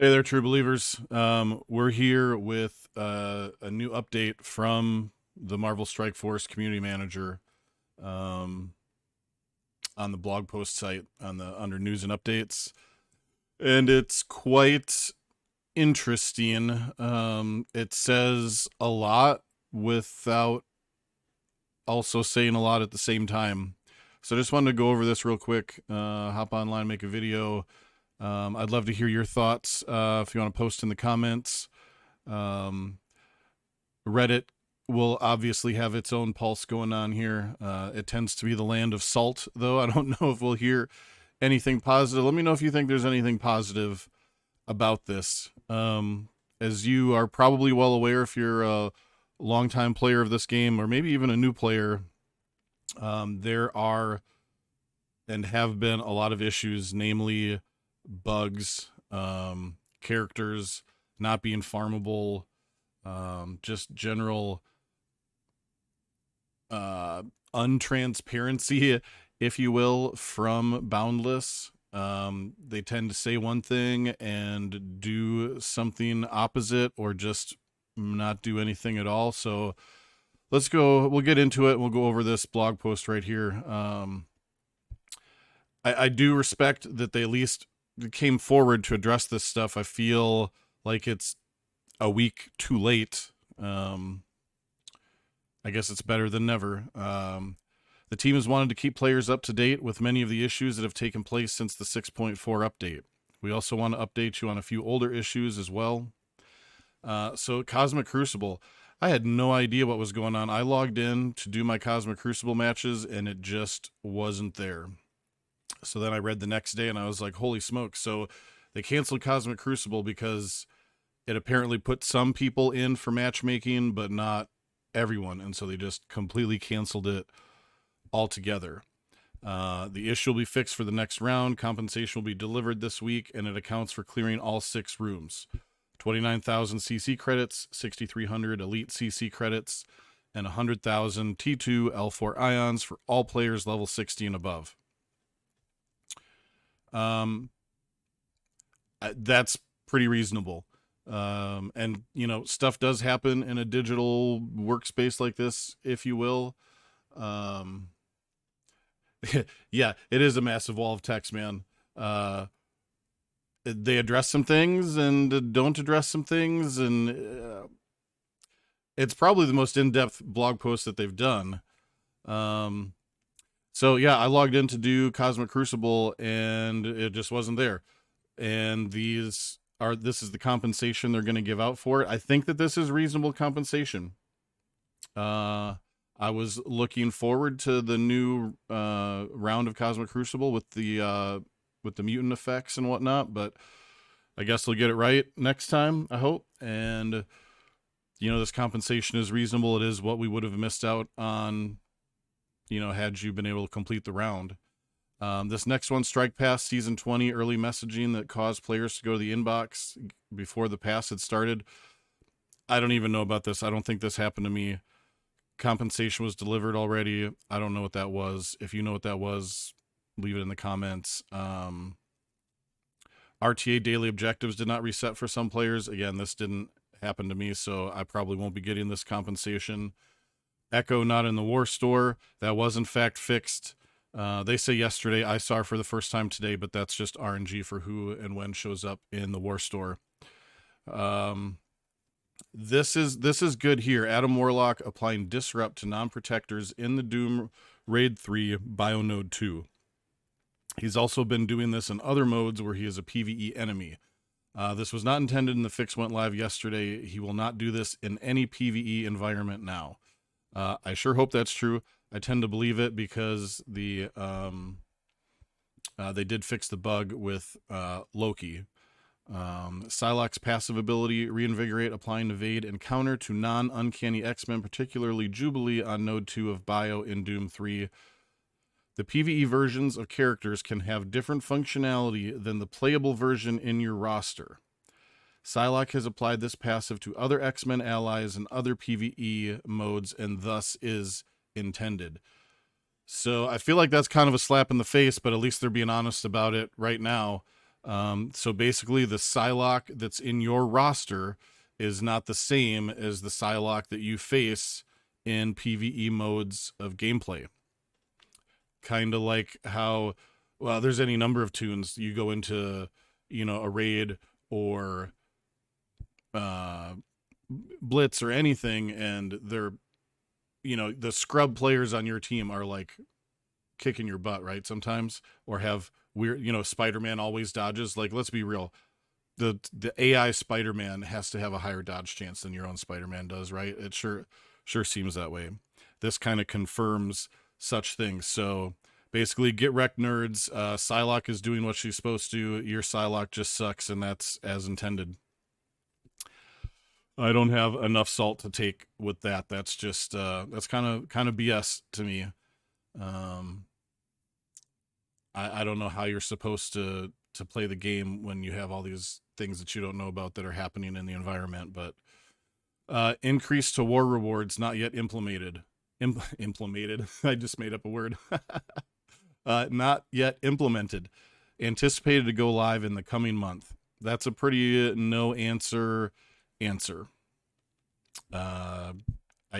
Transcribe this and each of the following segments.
Hey there, true believers. We're here with a new update from the Marvel Strike Force community manager um, on the blog post site on the under news and updates, and it's quite interesting. It says a lot without also saying a lot at the same time. So I just wanted to go over this real quick. Hop online, make a video. I'd love to hear your thoughts if you want to post in the comments. Um, Reddit will obviously have its own pulse going on here. It tends to be the land of salt, though. I don't know if we'll hear anything positive. Let me know if you think there's anything positive about this. As you are probably well aware, if you're a longtime player of this game, or maybe even a new player, there are and have been a lot of issues, namely bugs, characters not being farmable, just general untransparency, if you will, from Boundless. They tend to say one thing and do something opposite, or just not do anything at all. So let's go. We'll get into it. We'll go over this blog post right here. I do respect that they at least came forward to address this stuff. I feel like it's a week too late. I guess it's better than never. The team has wanted to keep players up to date with many of the issues that have taken place since the 6.4 update. We also want to update you on a few older issues as well. So Cosmic Crucible, I had no idea what was going on. I logged in to do my Cosmic Crucible matches and it just wasn't there. So then I read the next day and I was like, holy smoke. So they canceled Cosmic Crucible because it apparently put some people in for matchmaking, but not everyone. And so they just completely canceled it altogether. The issue will be fixed for the next round. Compensation will be delivered this week, and it accounts for clearing all 6 rooms. 29,000 CC credits, 6,300 Elite CC credits, and 100,000 T2 L4 ions for all players level 60 and above. That's pretty reasonable. And you know, stuff does happen in a digital workspace like this, if you will. Yeah, it is a massive wall of text, man. They address some things and don't address some things, and it's probably the most in-depth blog post that they've done. So yeah, I logged in to do Cosmic Crucible, and it just wasn't there. And this is the compensation they're going to give out for it. I think that this is reasonable compensation. I was looking forward to the new round of Cosmic Crucible with the mutant effects and whatnot, but I guess they'll get it right next time, I hope. And you know, this compensation is reasonable. It is what we would have missed out on, you know, had you been able to complete the round. This next one, Strike Pass Season 20 early messaging that caused players to go to the inbox before the pass had started. I don't even know about this. I don't think this happened to me. Compensation was delivered already. I don't know what that was. If you know what that was, leave it in the comments. RTA daily objectives did not reset for some players. Again, this didn't happen to me, so I probably won't be getting this compensation. Echo not in the war store. That was in fact fixed. They say yesterday. I saw for the first time today, but that's just RNG for who and when shows up in the war store. This is good here. Adam Warlock applying disrupt to non-protectors in the Doom Raid 3 Bionode 2. He's also been doing this in other modes where he is a PvE enemy. This was not intended and the fix went live yesterday. He will not do this in any PvE environment now. I sure hope that's true. I tend to believe it because they did fix the bug with Loki. Psylocke's passive ability, Reinvigorate, applying evade and counter to non-uncanny X-Men, particularly Jubilee on Node 2 of Bio in Doom 3. The PvE versions of characters can have different functionality than the playable version in your roster. Psylocke has applied this passive to other X-Men allies and other PvE modes, and thus is intended. So I feel like that's kind of a slap in the face, but at least they're being honest about it right now. So basically, the Psylocke that's in your roster is not the same as the Psylocke that you face in PvE modes of gameplay. Kind of like how, well, there's any number of tunes you go into, a raid or uh, blitz or anything, and they're, the scrub players on your team are like kicking your butt, right? Sometimes, or have weird, Spider-Man always dodges. Like, let's be real. The AI Spider-Man has to have a higher dodge chance than your own Spider-Man does, right? It sure seems that way. This kind of confirms such things. So basically, get wrecked, nerds. Psylocke is doing what she's supposed to. Your Psylocke just sucks, and that's as intended. I don't have enough salt to take with that. That's just that's kind of BS to me. Um, I don't know how you're supposed to play the game when you have all these things that you don't know about that are happening in the environment. But increase to war rewards not yet implemented. Implemented. I just made up a word. Not yet implemented. Anticipated to go live in the coming month. That's a pretty no answer. I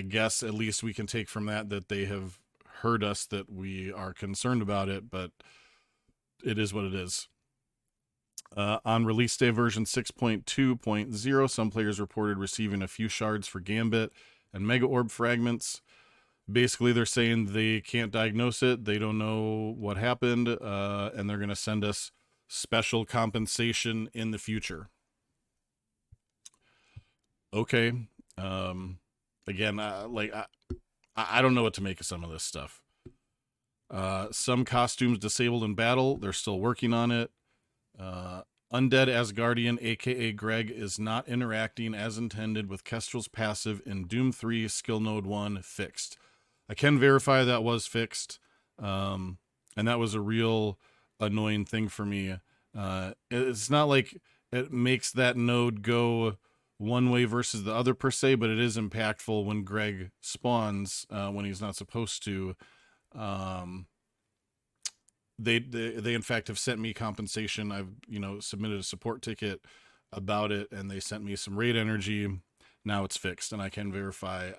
guess at least we can take from that they have heard us, that we are concerned about it, but it is what it is. On release day version 6.2.0, some players reported receiving a few shards for Gambit and Mega Orb fragments. Basically, they're saying they can't diagnose it, they don't know what happened, and they're going to send us special compensation in the future. Okay. Again, I don't know what to make of some of this stuff. Some costumes disabled in battle. They're still working on it. Undead Asgardian, aka Greg, is not interacting as intended with Kestrel's passive in Doom 3 Skill Node 1 fixed. I can verify that was fixed. And that was a real annoying thing for me. It's not like it makes that node go one way versus the other per se, but it is impactful when Greg spawns when he's not supposed to. They in fact have sent me compensation. I've submitted a support ticket about it, and they sent me some raid energy. Now it's fixed, and I can verify.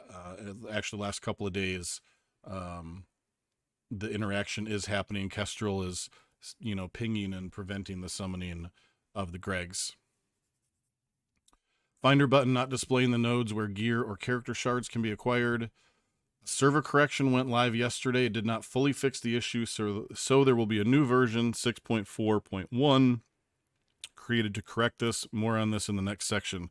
Actually, the last couple of days, the interaction is happening. Kestrel is pinging and preventing the summoning of the Gregs. Finder button not displaying the nodes where gear or character shards can be acquired. Server correction went live yesterday. It did not fully fix the issue, so there will be a new version, 6.4.1, created to correct this. More on this in the next section.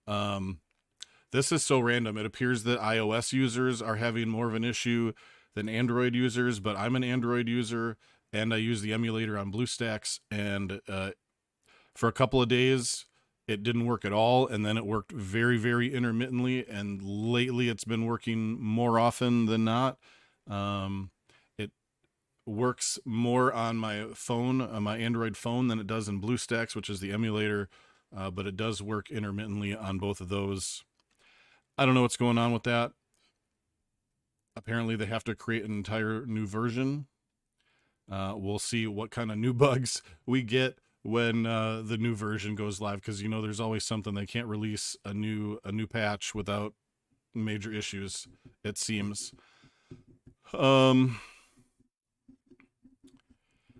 This is so random. It appears that iOS users are having more of an issue than Android users, but I'm an Android user, and I use the emulator on BlueStacks, and for a couple of days, it didn't work at all, and then it worked very, very intermittently, and lately it's been working more often than not. It works more on my phone, on my Android phone, than it does in BlueStacks, which is the emulator, but it does work intermittently on both of those. I don't know what's going on with that. Apparently they have to create an entire new version. We'll see what kind of new bugs we get when the new version goes live, because there's always something. They can't release a new patch without major issues, it seems.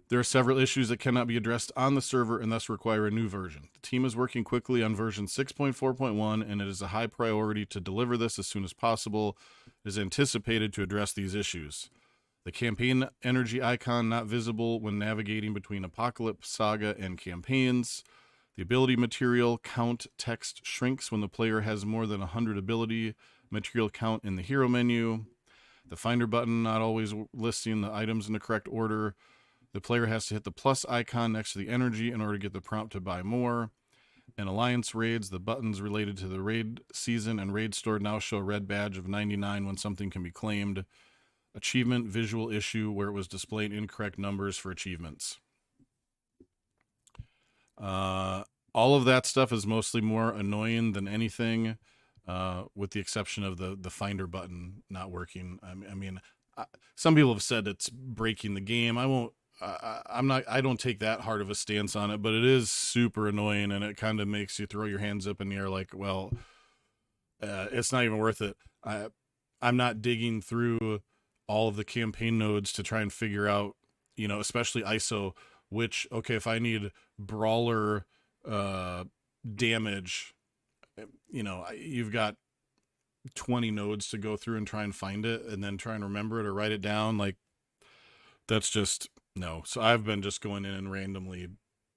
There are several issues that cannot be addressed on the server and thus require a new version. The team is working quickly on version 6.4.1, and it is a high priority to deliver this as soon as possible. It is anticipated to address these issues. The campaign energy icon not visible when navigating between Apocalypse, Saga, and campaigns. The ability material count text shrinks when the player has more than 100 ability material count in the hero menu. The finder button not always listing the items in the correct order. The player has to hit the plus icon next to the energy in order to get the prompt to buy more. In Alliance raids, the buttons related to the raid season and raid store now show a red badge of 99 when something can be claimed. Achievement visual issue where it was displaying incorrect numbers for achievements. All of that stuff is mostly more annoying than anything, with the exception of the finder button not working. I mean, some people have said it's breaking the game. I I don't take that hard of a stance on it, but it is super annoying, and it kind of makes you throw your hands up in the air like, well, it's not even worth it. I'm not digging through all of the campaign nodes to try and figure out, especially ISO, which, okay, if I need brawler damage, you've got 20 nodes to go through and try and find it and then try and remember it or write it down. Like, that's just no. So I've been just going in and randomly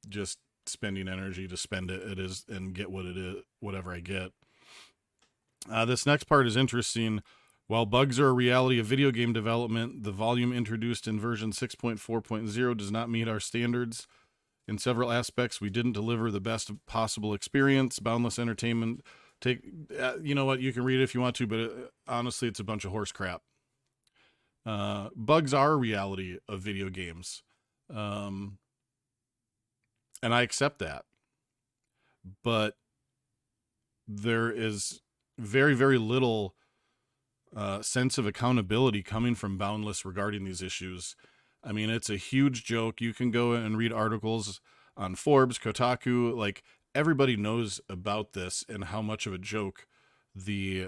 just spending energy to spend it is and get what it is, whatever I get. This next part is interesting. While bugs are a reality of video game development, the volume introduced in version 6.4.0 does not meet our standards. In several aspects, we didn't deliver the best possible experience. Boundless Entertainment, you know what, you can read it if you want to, but honestly, it's a bunch of horse crap. Bugs are a reality of video games. And I accept that. But there is very, very little sense of accountability coming from Boundless regarding these issues. I mean, it's a huge joke. You can go and read articles on Forbes, Kotaku. Like, everybody knows about this and how much of a joke the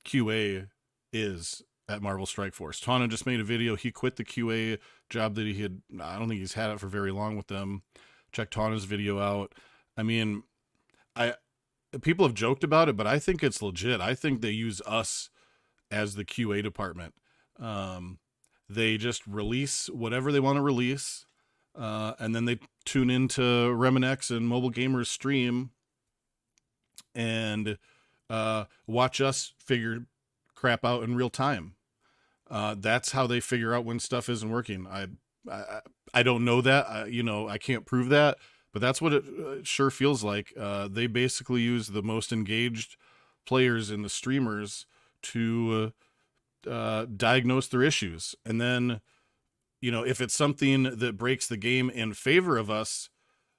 QA is at Marvel Strike Force. Tana just made a video. He quit the QA job that he had. I don't think he's had it for very long with them. Check Tana's video out. I mean, people have joked about it, but I think it's legit. I think they use us as the QA department. They just release whatever they want to release, and then they tune into Reminex and Mobile Gamers stream and watch us figure crap out in real time. That's how they figure out when stuff isn't working. I don't know that. I can't prove that, but that's what it sure feels like. They basically use the most engaged players in the streamers to diagnose their issues. And then, if it's something that breaks the game in favor of us,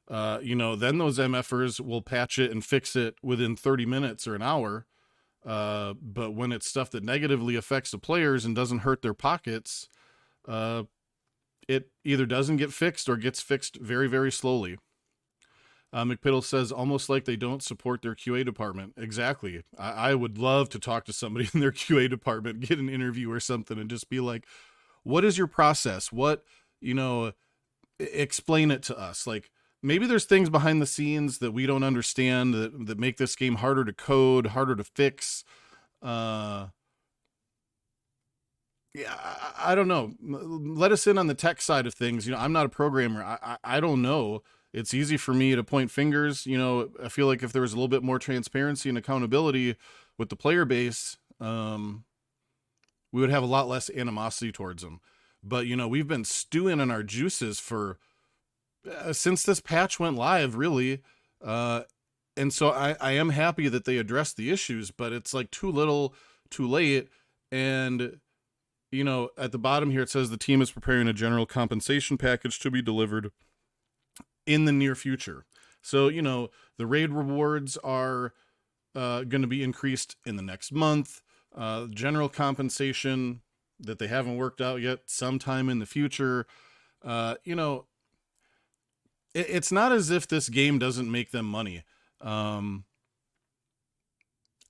then those MFers will patch it and fix it within 30 minutes or an hour. But when it's stuff that negatively affects the players and doesn't hurt their pockets, it either doesn't get fixed or gets fixed very, very slowly. McPiddle says, almost like they don't support their QA department. Exactly. I would love to talk to somebody in their QA department, get an interview or something, and just be like, what is your process? What, explain it to us. Like, maybe there's things behind the scenes that we don't understand that make this game harder to code, harder to fix. Yeah, I don't know. Let us in on the tech side of things. I'm not a programmer. I don't know. It's easy for me to point fingers. I feel like if there was a little bit more transparency and accountability with the player base, we would have a lot less animosity towards them. But, we've been stewing in our juices for since this patch went live, really. And so I am happy that they addressed the issues, but it's like too little, too late. And, at the bottom here, it says the team is preparing a general compensation package to be delivered in the near future. So, the raid rewards are going to be increased in the next month. General compensation that they haven't worked out yet, sometime in the future. It's not as if this game doesn't make them money.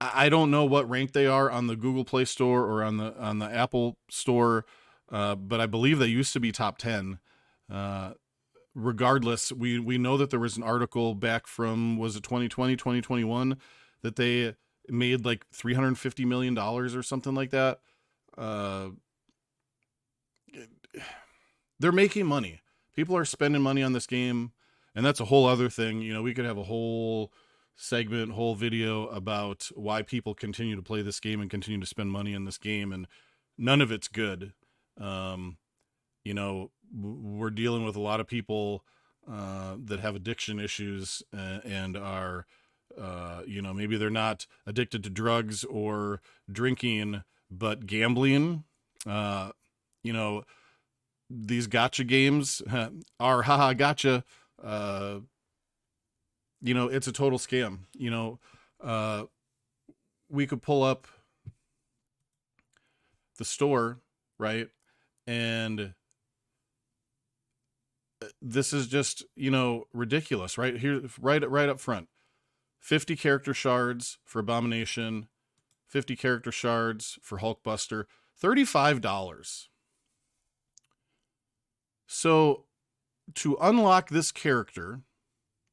I don't know what rank they are on the Google Play Store or on the Apple Store, but I believe they used to be top 10. Regardless, we know that there was an article back from, was it 2020, 2021, that they made like $350 million or something like that. They're making money. People are spending money on this game, and that's a whole other thing. We could have a whole segment, whole video about why people continue to play this game and continue to spend money in this game, and none of it's good. We're dealing with a lot of people that have addiction issues and are, maybe they're not addicted to drugs or drinking, but gambling. These gotcha games are haha gotcha. It's a total scam. We could pull up the store, right? And this is just, ridiculous, right here, right up front. 50 character shards for Abomination, 50 character shards for Hulkbuster, $35. So to unlock this character,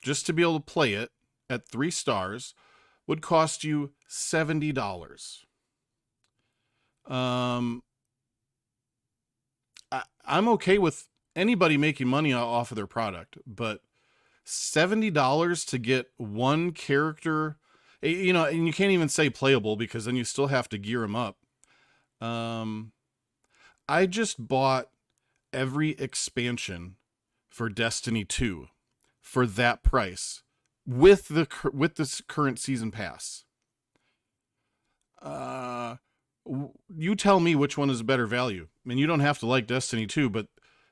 just to be able to play it at 3 stars, would cost you $70. I'm okay with anybody making money off of their product, but $70 to get one character, and you can't even say playable because then you still have to gear them up. I just bought every expansion for Destiny 2 for that price with this current season pass. You tell me which one is a better value. I mean, you don't have to like Destiny 2, but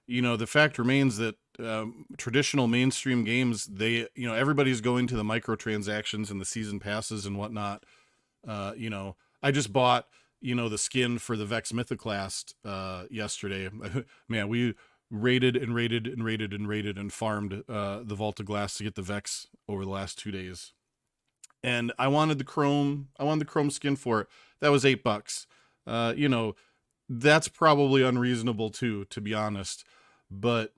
the fact remains that traditional mainstream games, everybody's going to the microtransactions and the season passes and whatnot. I just bought, the skin for the Vex Mythoclast yesterday. Man, we raided and farmed the Vault of Glass to get the Vex over the last 2 days. And I wanted the chrome skin for it. That was $8. That's probably unreasonable too, to be honest. But,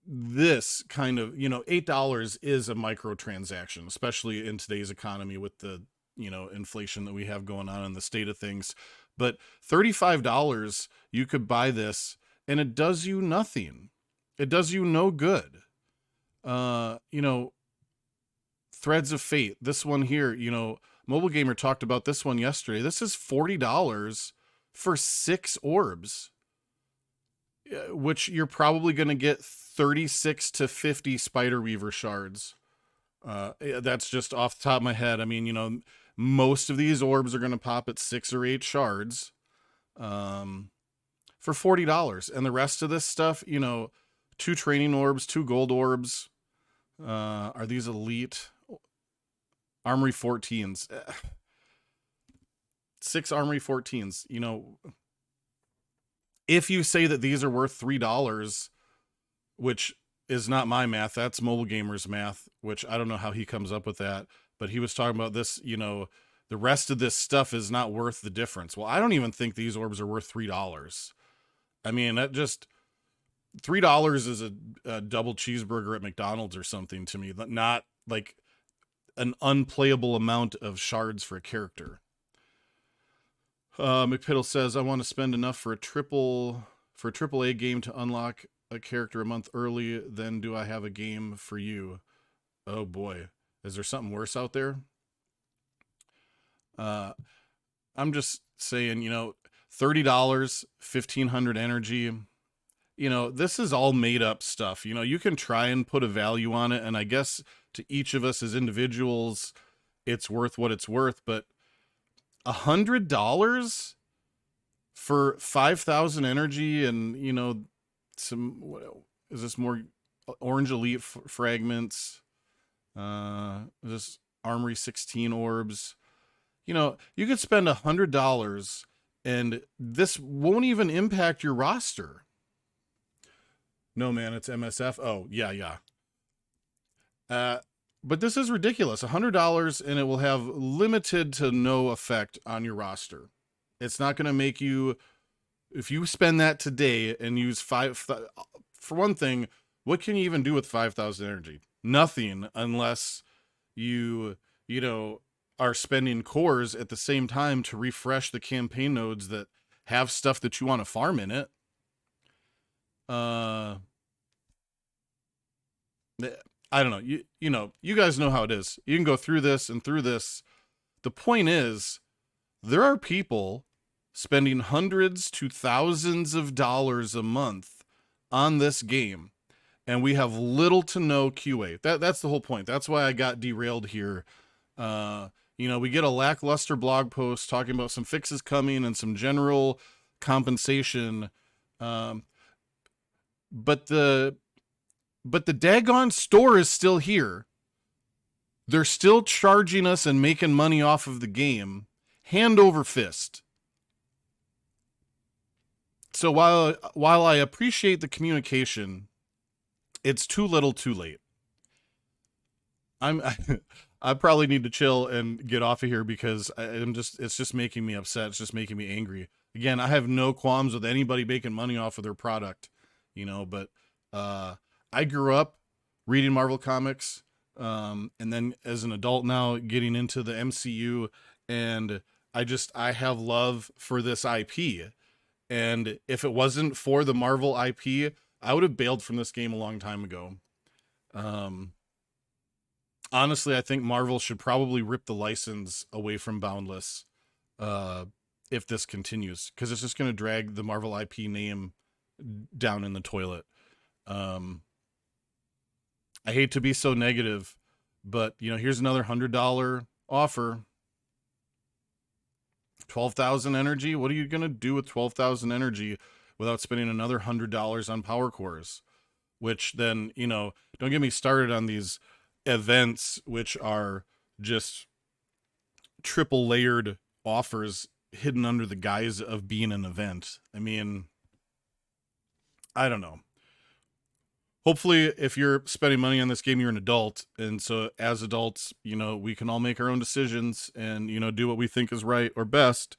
this kind of, $8 is a microtransaction, especially in today's economy with the, inflation that we have going on in the state of things. But $35, you could buy this and it does you nothing. It does you no good. Threads of Fate, this one here, Mobile Gamer talked about this one yesterday. This is $40 for 6 orbs, which you're probably going to get 36 to 50 Spider Weaver shards. That's just off the top of my head. I mean, most of these orbs are going to pop at 6 or 8 shards for $40. And the rest of this stuff, 2 training orbs, 2 gold orbs. Are these elite? Armory 14s. 6 Armory 14s. If you say that these are worth $3, which is not my math, that's Mobile Gamer's math, which I don't know how he comes up with that, but he was talking about this, the rest of this stuff is not worth the difference. Well, I don't even think these orbs are worth $3. I mean, that just $3 is a double cheeseburger at McDonald's or something to me, not like an unplayable amount of shards for a character. McPiddle says, I want to spend enough for a AAA game to unlock a character a month early. Then do I have a game for you? Oh boy. Is there something worse out there? I'm just saying, $30, 1,500 energy. This is all made up stuff. You can try and put a value on it. And I guess to each of us as individuals, it's worth what it's worth. But $100 for 5,000 energy and, is this more Orange Elite fragments? Is this Armory 16 orbs? You could spend $100 and this won't even impact your roster. No, man, it's MSF. Oh, yeah. But this is ridiculous. $100 and it will have limited to no effect on your roster. It's not going to make you, if you spend that today and use for one thing, what can you even do with 5,000 energy? Nothing, unless you are spending cores at the same time to refresh the campaign nodes that have stuff that you want to farm in it. I don't know. You guys know how it is. You can go through this and through this. The point is, there are people spending hundreds to thousands of dollars a month on this game, and we have little to no QA. That's the whole point. That's why I got derailed here. We get a lackluster blog post talking about some fixes coming and some general compensation. But the daggone store is still here. They're still charging us and making money off of the game, hand over fist. So while I appreciate the communication, it's too little, too late. I'm I probably need to chill and get off of here because I'm just it's just making me upset. It's just making me angry. Again, I have no qualms with anybody making money off of their product, but uh I grew up reading Marvel comics, and then as an adult now getting into the MCU, and I have love for this IP. And if it wasn't for the Marvel IP, I would have bailed from this game a long time ago. Um Honestly, I think Marvel should probably rip the license away from Boundless, uh, if this continues, because it's just going to drag the Marvel IP name down in the toilet. Um, I hate to be so negative, but here's another $100 offer. 12,000 energy. What are you going to do with 12,000 energy without spending another $100 on power cores? Which then, don't get me started on these events, which are just triple layered offers hidden under the guise of being an event. I mean, I don't know. Hopefully, if you're spending money on this game, you're an adult. And so, as adults, we can all make our own decisions and, do what we think is right or best.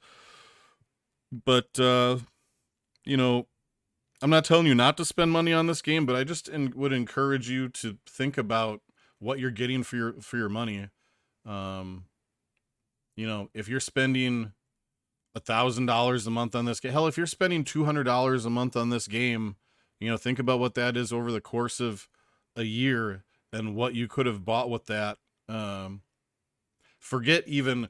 But, I'm not telling you not to spend money on this game, but I just would encourage you to think about what you're getting for your money. Um, if you're spending $1,000 a month on this game, hell, if you're spending $200 a month on this game, think about what that is over the course of a year and what you could have bought with that. Forget even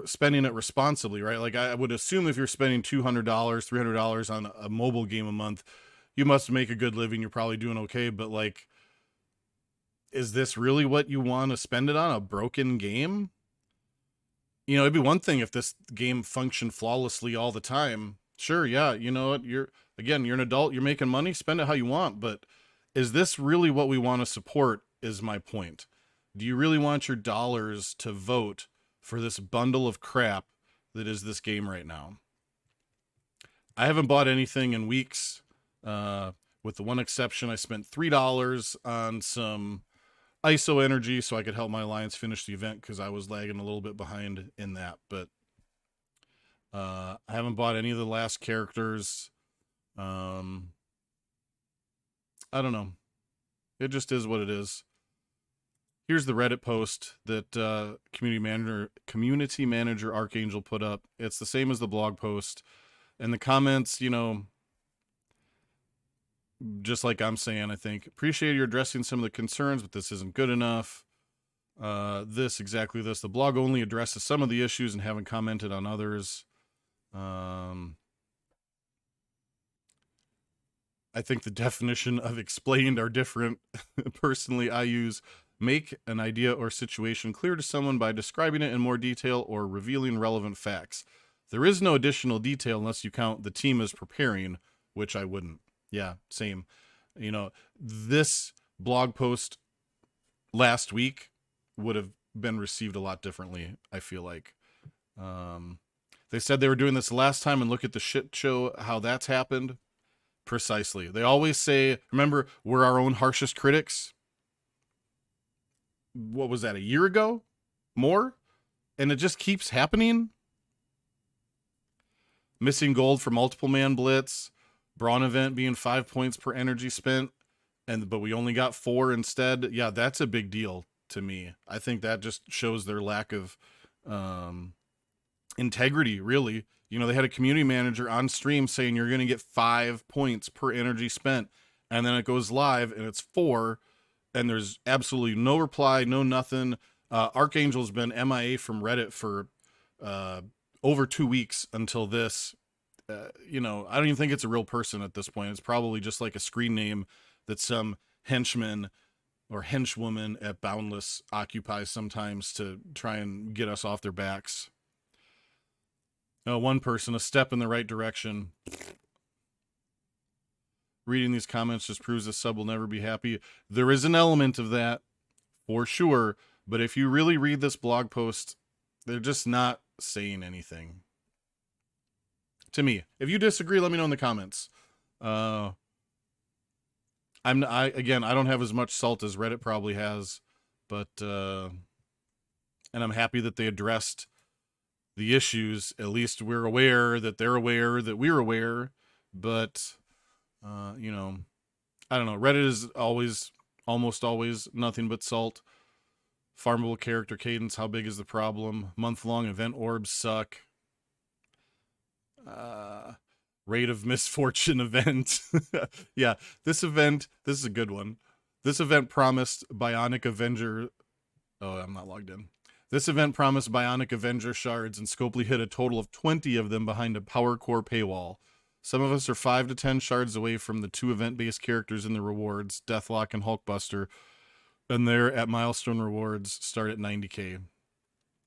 spending it responsibly, right? Like I would assume if you're spending $200, $300 on a mobile game a month, you must make a good living. You're probably doing okay, but like, is this really what you want to spend it on? A broken game? It'd be one thing if this game functioned flawlessly all the time. Sure, yeah, you know what? You're an adult, you're making money, spend it how you want, but is this really what we want to support is my point. Do you really want your dollars to vote for this bundle of crap that is this game right now? I haven't bought anything in weeks. With the one exception, I spent $3 on some ISO energy so I could help my alliance finish the event because I was lagging a little bit behind in that. But I haven't bought any of the last characters. I don't know. It just is what it is. Here's the Reddit post that community manager Archangel put up. It's the same as the blog post, and the comments, just like I'm saying, I think appreciate you addressing some of the concerns, but this isn't good enough. The blog only addresses some of the issues and haven't commented on others. I think the definition of explained are different. Personally, I use make an idea or situation clear to someone by describing it in more detail or revealing relevant facts. There is no additional detail unless you count the team as preparing, which I wouldn't. Yeah, same. This blog post last week would have been received a lot differently, I feel like. They said they were doing this last time, and look at the shit show, how that's happened. Precisely. They always say, remember, we're our own harshest critics. What was that, a year ago? More? And it just keeps happening. Missing gold for multiple man blitz. Brawn event being 5 points per energy spent, but we only got 4 instead. Yeah, that's a big deal to me. I think that just shows their lack of integrity, really. They had a community manager on stream saying you're going to get 5 points per energy spent, and then it goes live and it's 4, and there's absolutely no reply, no nothing. Archangel's been MIA from Reddit for over 2 weeks until this. I don't even think it's a real person at this point. It's probably just like a screen name that some henchman or henchwoman at Boundless occupies sometimes to try and get us off their backs. One person, a step in the right direction. Reading these comments just proves this sub will never be happy. There is an element of that, for sure. But if you really read this blog post, they're just not saying anything. to me. If you disagree, let me know in the comments. I don't have as much salt as Reddit probably has, but and I'm happy that they addressed the issues. At least we're aware that they're aware that we're aware, but you know, I don't know. Reddit is almost always nothing but salt. Farmable character cadence, how big is the problem? Month-long event orbs suck. Rate of misfortune event. Yeah, this is a good one. This event promised Bionic Avenger. Oh, I'm not logged in. This event promised Bionic Avenger shards, and Scopely hit a total of 20 of them behind a power core paywall. Some of us are 5 to 10 shards away from the 2 event-based characters in the rewards, Deathlock and Hulkbuster, and they're at milestone rewards start at 90k.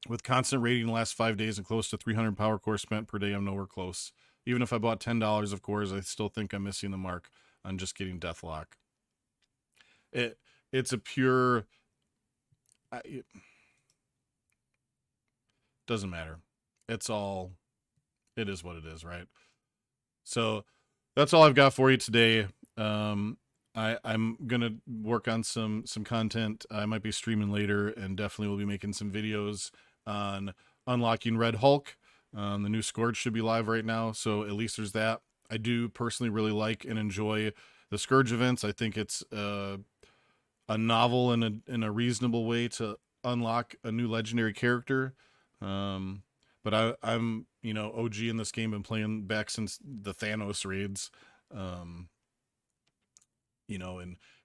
With constant rating the last 5 days and close to 300 power core spent per day, I'm nowhere close. Even if I bought $10 of cores, I still think I'm missing the mark on just getting Deathlock. It's a pure... It doesn't matter. It is what it is, right? So that's all I've got for you today. I'm gonna work on some content. I might be streaming later, and definitely will be making some videos on unlocking Red Hulk. The new Scourge should be live right now, so at least there's that. I do personally really like and enjoy the Scourge events. I think it's a novel and in a reasonable way to unlock a new legendary character. But I'm OG in this game, been playing back since the Thanos raids. And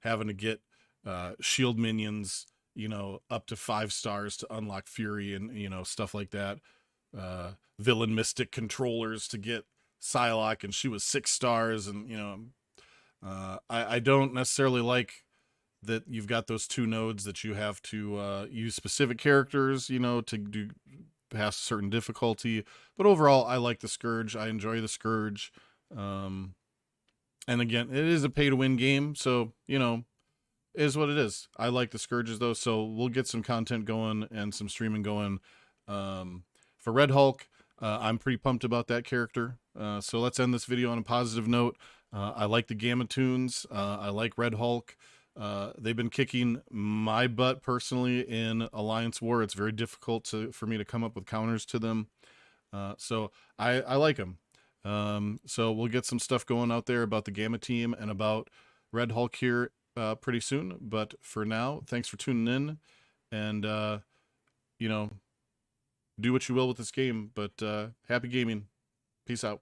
having to get shield minions, up to 5 stars to unlock Fury and stuff like that. Villain Mystic controllers to get Psylocke, and she was 6 stars, and I don't necessarily like that you've got those 2 nodes that you have to use specific characters, to do past a certain difficulty. But overall, I like the Scourge. I enjoy the Scourge. And again, it is a pay-to-win game, so, is what it is. I like the Scourges, though, so we'll get some content going and some streaming going. For Red Hulk, I'm pretty pumped about that character. So let's end this video on a positive note. I like the Gamma Tunes. I like Red Hulk. They've been kicking my butt personally in Alliance War. It's very difficult for me to come up with counters to them. So I like them. So we'll get some stuff going out there about the Gamma team and about Red Hulk here pretty soon. But for now, thanks for tuning in, and do what you will with this game. But happy gaming. Peace out.